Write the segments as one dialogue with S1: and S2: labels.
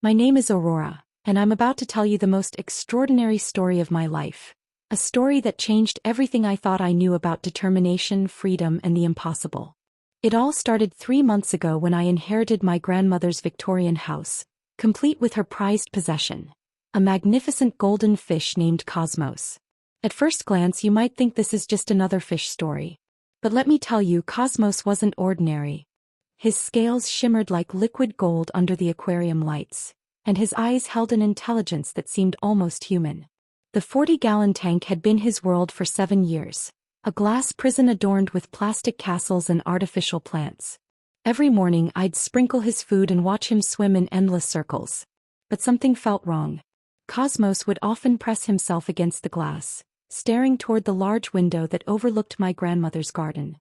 S1: My name is Aurora, and I'm about to tell you the most extraordinary story of my life. A story that changed everything I thought I knew about determination, freedom, and the impossible. It all started 3 months ago when I inherited my grandmother's Victorian house, complete with her prized possession, a magnificent golden fish named Cosmos. At first glance you might think this is just another fish story. But let me tell you, Cosmos wasn't ordinary. His scales shimmered like liquid gold under the aquarium lights, and his eyes held an intelligence that seemed almost human. The 40-gallon tank had been his world for 7 years, a glass prison adorned with plastic castles and artificial plants. Every morning I'd sprinkle his food and watch him swim in endless circles. But something felt wrong. Cosmos would often press himself against the glass, staring toward the large window that overlooked my grandmother's garden.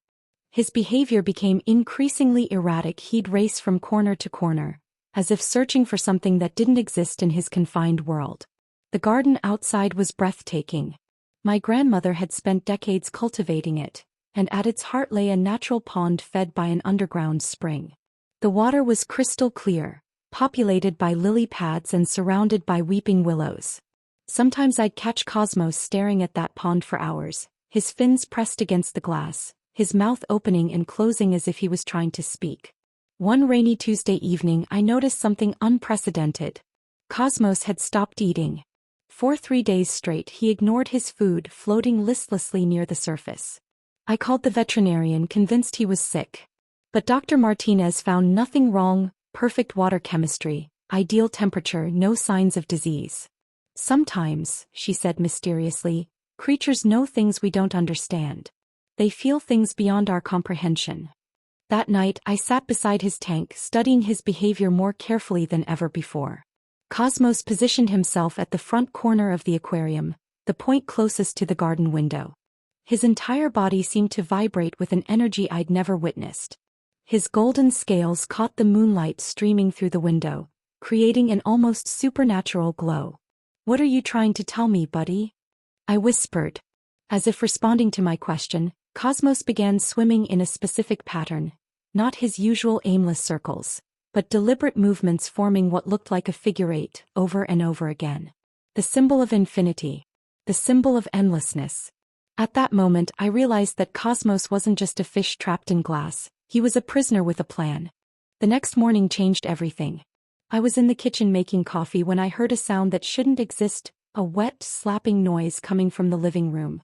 S1: His behavior became increasingly erratic. He'd race from corner to corner, as if searching for something that didn't exist in his confined world. The garden outside was breathtaking. My grandmother had spent decades cultivating it, and at its heart lay a natural pond fed by an underground spring. The water was crystal clear, populated by lily pads and surrounded by weeping willows. Sometimes I'd catch Cosmos staring at that pond for hours, his fins pressed against the glass, his mouth opening and closing as if he was trying to speak. One rainy Tuesday evening I noticed something unprecedented. Cosmos had stopped eating. For 3 days straight he ignored his food, floating listlessly near the surface. I called the veterinarian, convinced he was sick. But Dr. Martinez found nothing wrong: perfect water chemistry, ideal temperature, no signs of disease. Sometimes, she said mysteriously, creatures know things we don't understand. They feel things beyond our comprehension. That night I sat beside his tank, studying his behavior more carefully than ever before. Cosmos positioned himself at the front corner of the aquarium, the point closest to the garden window. His entire body seemed to vibrate with an energy I'd never witnessed. His golden scales caught the moonlight streaming through the window, creating an almost supernatural glow. "What are you trying to tell me, buddy?" I whispered. As if responding to my question, Cosmos began swimming in a specific pattern, not his usual aimless circles, but deliberate movements forming what looked like a figure eight over and over again. The symbol of infinity. The symbol of endlessness. At that moment I realized that Cosmos wasn't just a fish trapped in glass, he was a prisoner with a plan. The next morning changed everything. I was in the kitchen making coffee when I heard a sound that shouldn't exist, a wet, slapping noise coming from the living room.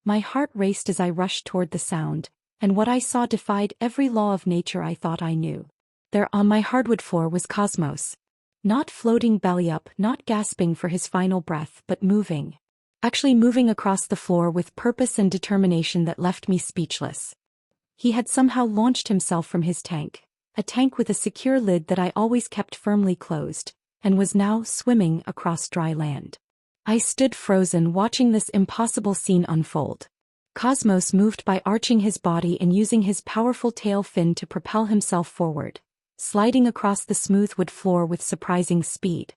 S1: My heart raced as I rushed toward the sound, and what I saw defied every law of nature I thought I knew. There on my hardwood floor was Cosmos. Not floating belly up, not gasping for his final breath, but moving. Actually moving across the floor with purpose and determination that left me speechless. He had somehow launched himself from his tank, a tank with a secure lid that I always kept firmly closed, and was now swimming across dry land. I stood frozen, watching this impossible scene unfold. Cosmos moved by arching his body and using his powerful tail fin to propel himself forward, sliding across the smooth wood floor with surprising speed.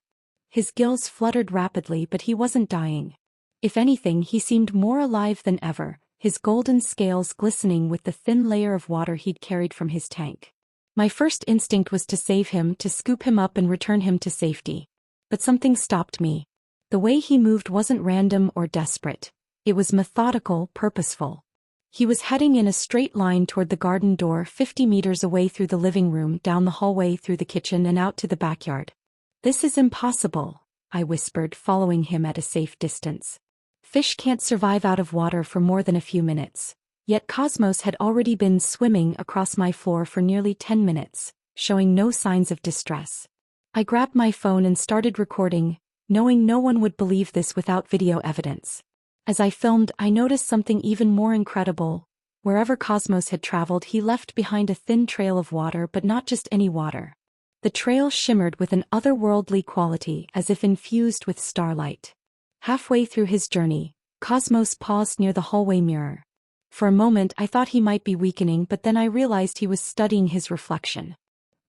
S1: His gills fluttered rapidly, but he wasn't dying. If anything, he seemed more alive than ever, his golden scales glistening with the thin layer of water he'd carried from his tank. My first instinct was to save him, to scoop him up and return him to safety. But something stopped me. The way he moved wasn't random or desperate. It was methodical, purposeful. He was heading in a straight line toward the garden door, 50 meters away, through the living room, down the hallway, through the kitchen, and out to the backyard. "This is impossible," I whispered, following him at a safe distance. Fish can't survive out of water for more than a few minutes. Yet Cosmos had already been swimming across my floor for nearly 10 minutes, showing no signs of distress. I grabbed my phone and started recording, knowing no one would believe this without video evidence. As I filmed, I noticed something even more incredible. Wherever Cosmos had traveled, he left behind a thin trail of water, but not just any water. The trail shimmered with an otherworldly quality, as if infused with starlight. Halfway through his journey, Cosmos paused near the hallway mirror. For a moment I thought he might be weakening, but then I realized he was studying his reflection.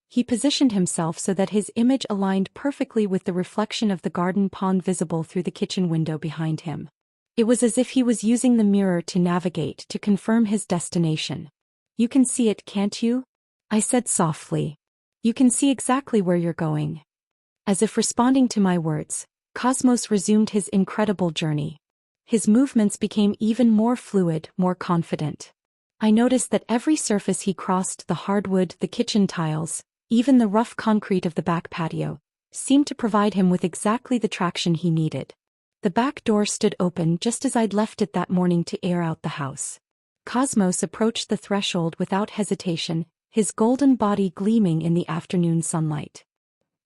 S1: He positioned himself so that his image aligned perfectly with the reflection of the garden pond visible through the kitchen window behind him. It was as if he was using the mirror to navigate, to confirm his destination. "You can see it, can't you?" I said softly. "You can see exactly where you're going." As if responding to my words, Cosmos resumed his incredible journey. His movements became even more fluid, more confident. I noticed that every surface he crossed, the hardwood, the kitchen tiles, even the rough concrete of the back patio, seemed to provide him with exactly the traction he needed. The back door stood open just as I'd left it that morning to air out the house. Cosmos approached the threshold without hesitation, his golden body gleaming in the afternoon sunlight.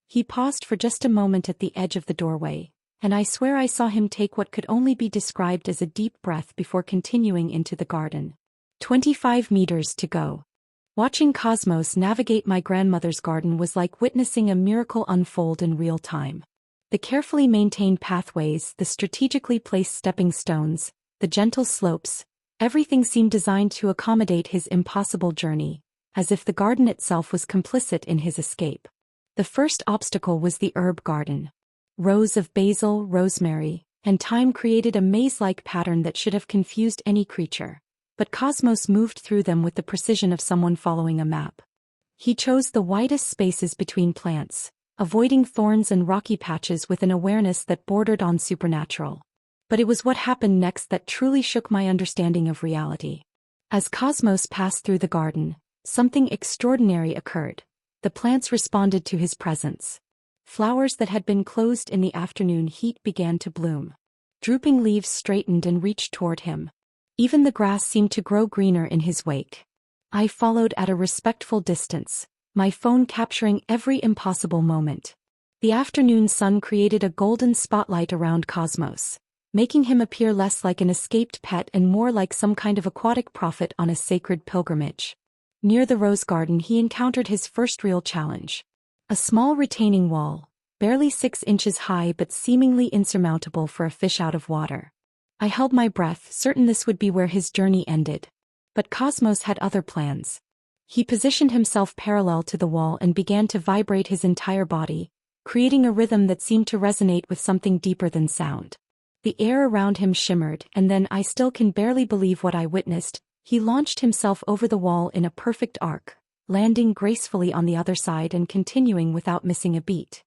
S1: He paused for just a moment at the edge of the doorway, and I swear I saw him take what could only be described as a deep breath before continuing into the garden. 25 meters to go. Watching Cosmos navigate my grandmother's garden was like witnessing a miracle unfold in real time. The carefully maintained pathways, the strategically placed stepping stones, the gentle slopes, everything seemed designed to accommodate his impossible journey, as if the garden itself was complicit in his escape. The first obstacle was the herb garden. Rows of basil, rosemary, and thyme created a maze-like pattern that should have confused any creature, but Cosmos moved through them with the precision of someone following a map. He chose the widest spaces between plants, avoiding thorns and rocky patches with an awareness that bordered on supernatural. But it was what happened next that truly shook my understanding of reality. As Cosmos passed through the garden, something extraordinary occurred. The plants responded to his presence. Flowers that had been closed in the afternoon heat began to bloom. Drooping leaves straightened and reached toward him. Even the grass seemed to grow greener in his wake. I followed at a respectful distance, my phone capturing every impossible moment. The afternoon sun created a golden spotlight around Cosmos, making him appear less like an escaped pet and more like some kind of aquatic prophet on a sacred pilgrimage. Near the rose garden he encountered his first real challenge. A small retaining wall, barely 6 inches high but seemingly insurmountable for a fish out of water. I held my breath, certain this would be where his journey ended. But Cosmos had other plans. He positioned himself parallel to the wall and began to vibrate his entire body, creating a rhythm that seemed to resonate with something deeper than sound. The air around him shimmered, and then I still can barely believe what I witnessed. He launched himself over the wall in a perfect arc, landing gracefully on the other side and continuing without missing a beat.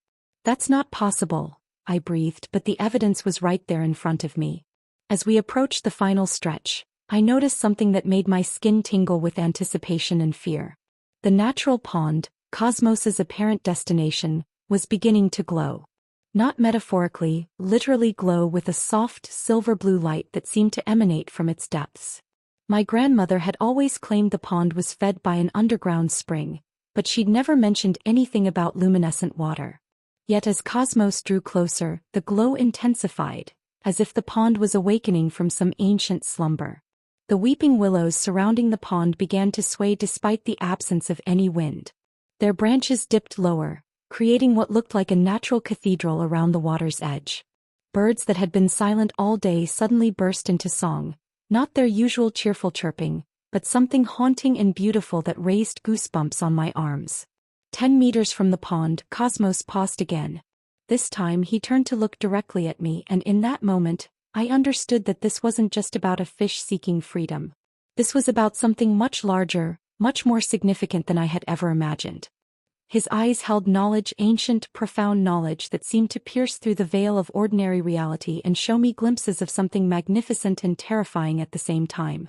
S1: "That's not possible," I breathed, but the evidence was right there in front of me. As we approached the final stretch, I noticed something that made my skin tingle with anticipation and fear. The natural pond, Cosmos's apparent destination, was beginning to glow. Not metaphorically, literally glow with a soft, silver-blue light that seemed to emanate from its depths. My grandmother had always claimed the pond was fed by an underground spring, but she'd never mentioned anything about luminescent water. Yet as Cosmos drew closer, the glow intensified, as if the pond was awakening from some ancient slumber. The weeping willows surrounding the pond began to sway despite the absence of any wind. Their branches dipped lower, creating what looked like a natural cathedral around the water's edge. Birds that had been silent all day suddenly burst into song, not their usual cheerful chirping, but something haunting and beautiful that raised goosebumps on my arms. 10 meters from the pond, Cosmos paused again. This time he turned to look directly at me, and in that moment, I understood that this wasn't just about a fish seeking freedom. This was about something much larger, much more significant than I had ever imagined. His eyes held knowledge, ancient, profound knowledge that seemed to pierce through the veil of ordinary reality and show me glimpses of something magnificent and terrifying at the same time.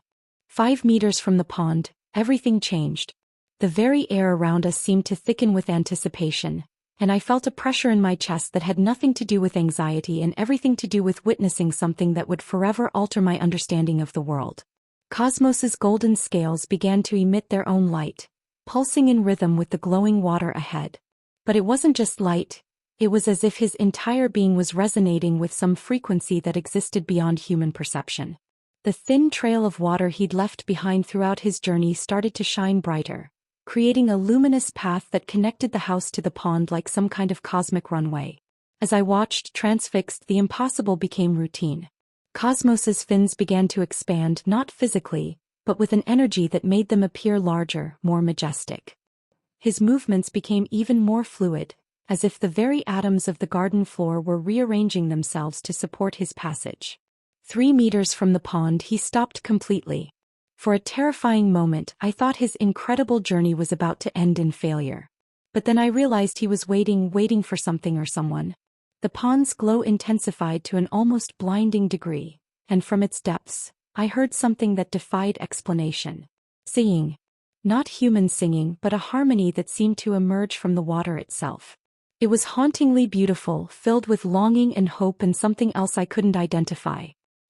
S1: 5 meters from the pond, everything changed. The very air around us seemed to thicken with anticipation, and I felt a pressure in my chest that had nothing to do with anxiety and everything to do with witnessing something that would forever alter my understanding of the world. Cosmos's golden scales began to emit their own light, pulsing in rhythm with the glowing water ahead. But it wasn't just light, it was as if his entire being was resonating with some frequency that existed beyond human perception. The thin trail of water he'd left behind throughout his journey started to shine brighter, creating a luminous path that connected the house to the pond like some kind of cosmic runway. As I watched, transfixed, the impossible became routine. Cosmos's fins began to expand, not physically, but with an energy that made them appear larger, more majestic. His movements became even more fluid, as if the very atoms of the garden floor were rearranging themselves to support his passage. 3 meters from the pond he stopped completely. For a terrifying moment I thought his incredible journey was about to end in failure. But then I realized he was waiting for something or someone. The pond's glow intensified to an almost blinding degree, and from its depths, I heard something that defied explanation. Singing. Not human singing, but a harmony that seemed to emerge from the water itself. It was hauntingly beautiful, filled with longing and hope and something else I couldn't identify.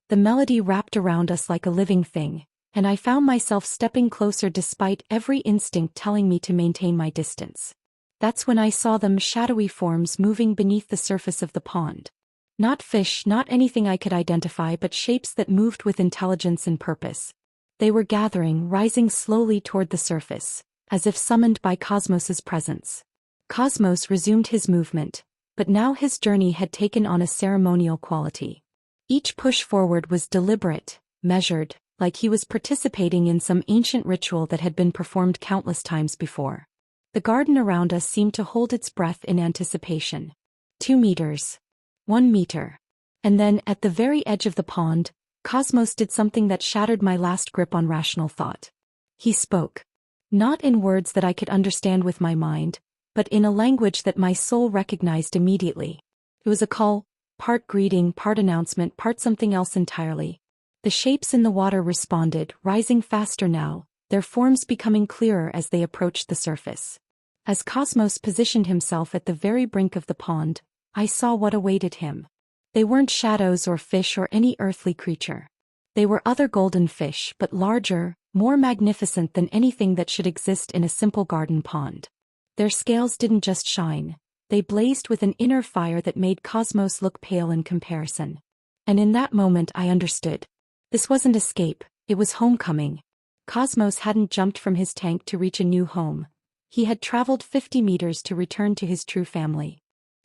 S1: The melody wrapped around us like a living thing, and I found myself stepping closer despite every instinct telling me to maintain my distance. That's when I saw them, shadowy forms moving beneath the surface of the pond. Not fish, not anything I could identify, but shapes that moved with intelligence and purpose. They were gathering, rising slowly toward the surface, as if summoned by Cosmos's presence. Cosmos resumed his movement, but now his journey had taken on a ceremonial quality. Each push forward was deliberate, measured, like he was participating in some ancient ritual that had been performed countless times before. The garden around us seemed to hold its breath in anticipation. 2 meters. 1 meter. And then, at the very edge of the pond, Cosmos did something that shattered my last grip on rational thought. He spoke. Not in words that I could understand with my mind, but in a language that my soul recognized immediately. It was a call, part greeting, part announcement, part something else entirely. The shapes in the water responded, rising faster now, their forms becoming clearer as they approached the surface. As Cosmos positioned himself at the very brink of the pond, I saw what awaited him. They weren't shadows or fish or any earthly creature. They were other golden fish, but larger, more magnificent than anything that should exist in a simple garden pond. Their scales didn't just shine, they blazed with an inner fire that made Cosmos look pale in comparison. And in that moment I understood. This wasn't escape, it was homecoming. Cosmos hadn't jumped from his tank to reach a new home. He had traveled 50 meters to return to his true family.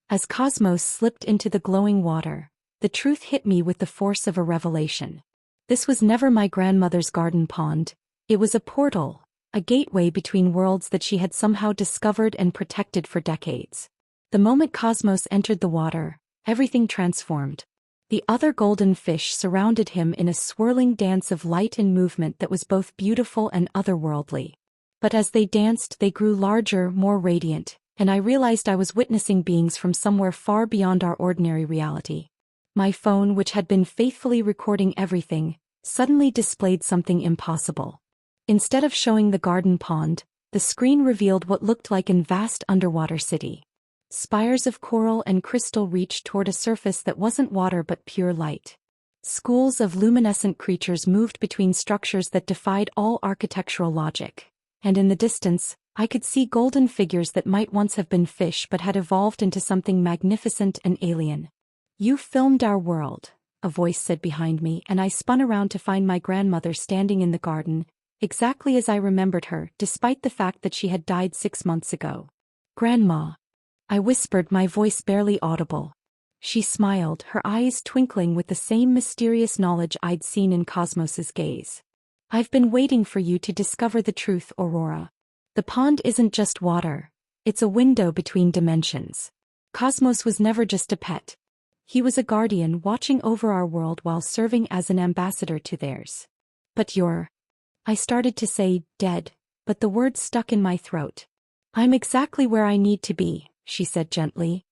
S1: As Cosmos slipped into the glowing water, the truth hit me with the force of a revelation. This was never my grandmother's garden pond. It was a portal, a gateway between worlds that she had somehow discovered and protected for decades. The moment Cosmos entered the water, everything transformed. The other golden fish surrounded him in a swirling dance of light and movement that was both beautiful and otherworldly. But as they danced, they grew larger, more radiant, and I realized I was witnessing beings from somewhere far beyond our ordinary reality. My phone, which had been faithfully recording everything, suddenly displayed something impossible. Instead of showing the garden pond, the screen revealed what looked like a vast underwater city. Spires of coral and crystal reached toward a surface that wasn't water but pure light. Schools of luminescent creatures moved between structures that defied all architectural logic. And in the distance, I could see golden figures that might once have been fish but had evolved into something magnificent and alien. "You filmed our world," a voice said behind me, and I spun around to find my grandmother standing in the garden, exactly as I remembered her, despite the fact that she had died 6 months ago. "Grandma," I whispered, my voice barely audible. She smiled, her eyes twinkling with the same mysterious knowledge I'd seen in Cosmos's gaze. "I've been waiting for you to discover the truth, Aurora. The pond isn't just water, it's a window between dimensions. Cosmos was never just a pet. He was a guardian watching over our world while serving as an ambassador to theirs. But you're..." I started to say, "dead," but the words stuck in my throat. "I'm exactly where I need to be," she said gently.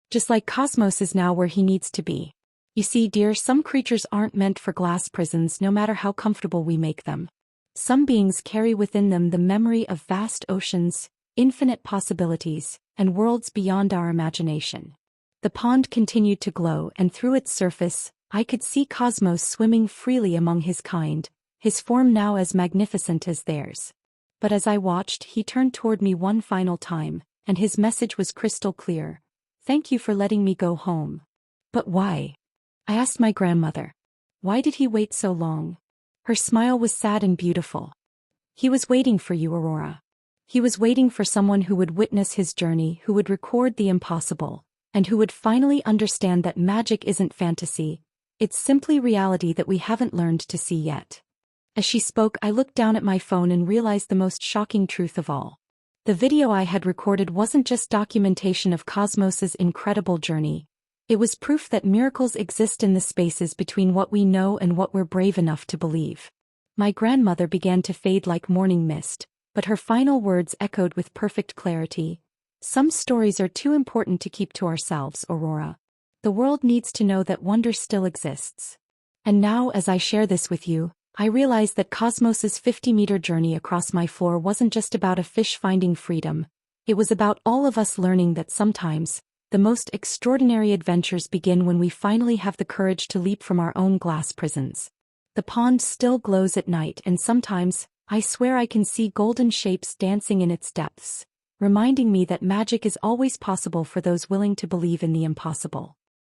S1: "Just like Cosmos is now where he needs to be. You see, dear, some creatures aren't meant for glass prisons no matter how comfortable we make them. Some beings carry within them the memory of vast oceans, infinite possibilities, and worlds beyond our imagination." The pond continued to glow, and through its surface, I could see Cosmos swimming freely among his kind, his form now as magnificent as theirs. But as I watched, he turned toward me one final time, and his message was crystal clear. "Thank you for letting me go home." "But why?" I asked my grandmother. "Why did he wait so long?" Her smile was sad and beautiful. "He was waiting for you, Aurora. He was waiting for someone who would witness his journey, who would record the impossible, and who would finally understand that magic isn't fantasy, it's simply reality that we haven't learned to see yet." As she spoke, I looked down at my phone and realized the most shocking truth of all. The video I had recorded wasn't just documentation of Cosmos's incredible journey. It was proof that miracles exist in the spaces between what we know and what we're brave enough to believe. My grandmother began to fade like morning mist, but her final words echoed with perfect clarity. Some stories are too important to keep to ourselves, Aurora. The world needs to know that wonder still exists. And now, as I share this with you, I realize that Cosmos's 50-meter journey across my floor wasn't just about a fish finding freedom. It was about all of us learning that sometimes, the most extraordinary adventures begin when we finally have the courage to leap from our own glass prisons. The pond still glows at night, and sometimes, I swear I can see golden shapes dancing in its depths, reminding me that magic is always possible for those willing to believe in the impossible.